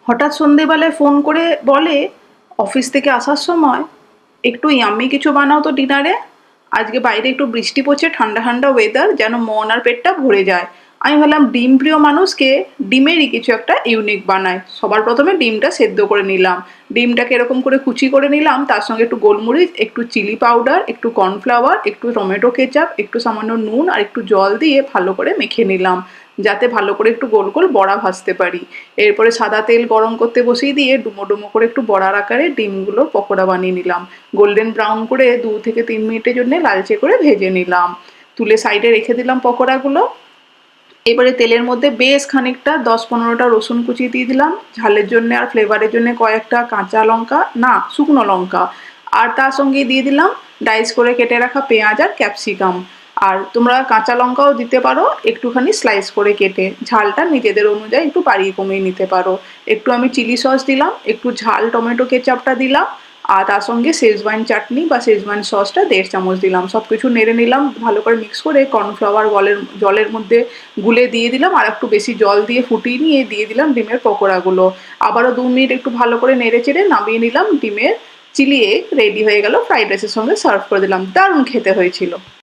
হঠাৎ সন্ধেবেলায় ফোন করে বলে অফিস থেকে আসার সময়, একটু ইয়াম্মি কিছু বানাও তো ডিনারে। আজকে বাইরে একটু বৃষ্টি পড়ছে, ঠান্ডা ঠান্ডা ওয়েদার, যেন মন আর পেটটা ভরে যায়। আমি ভাবলাম ডিম প্রিয় মানুষকে ডিমেরই কিছু একটা ইউনিক বানায়। সবার প্রথমে ডিমটা সেদ্ধ করে নিলাম। ডিমটাকে এরকম করে কুচি করে নিলাম, তার সঙ্গে একটু গোলমরিচ, একটু চিলি পাউডার, একটু কর্নফ্লাওয়ার, একটু টমেটো কেচাপ, একটু সামান্য নুন আর একটু জল দিয়ে ভালো করে মেখে নিলাম, যাতে ভালো করে একটু গোল গোল বড়া ভাজতে পারি। এরপরে সাদা তেল গরম করতে বসিয়ে দিয়ে ডুমো ডুমো করে একটু বড়ার আকারে ডিমগুলো পকোড়া বানিয়ে নিলাম। গোল্ডেন ব্রাউন করে 2 থেকে 3 মিনিটের জন্য লালচে করে ভেজে নিলাম। তুলে সাইডে রেখে দিলাম পকোড়াগুলো। এবারে তেলের মধ্যে বেশ খানিকটা 10-15টা রসুন কুচি দিয়ে দিলাম, ঝালের জন্য আর ফ্লেভারের জন্য কয়েকটা কাঁচা লঙ্কা, না শুকনো লঙ্কা। আর তার সঙ্গে দিয়ে দিলাম ডাইস করে কেটে রাখা পেঁয়াজ আর ক্যাপসিকাম। আর তোমরা কাঁচা লঙ্কাও দিতে পারো একটুখানি স্লাইস করে কেটে, ঝালটা নিজেদের অনুযায়ী একটু বাড়িয়ে কমিয়ে নিতে পারো। একটু আমি চিলি সস দিলাম, একটু ঝাল টমেটো কেচাপটা দিলাম, আর তার সঙ্গে শেজওয়ান চাটনি বা শেজওয়ান সসটা 1.5 চামচ দিলাম। সব কিছু নেড়ে নিলাম, ভালো করে মিক্স করে কর্নফ্লাওয়ার জলের মধ্যে গুলে দিয়ে দিলাম, আর একটু বেশি জল দিয়ে ফুটিয়ে নিয়ে দিয়ে দিলাম ডিমের পকোড়াগুলো। আবারও 2 মিনিট একটু ভালো করে নেড়ে চেড়ে নামিয়ে নিলাম। ডিমের চিলি এগ রেডি হয়ে গেল, ফ্রাইড রাইসের সঙ্গে সার্ভ করে দিলাম। দারুণ খেতে হয়েছিল।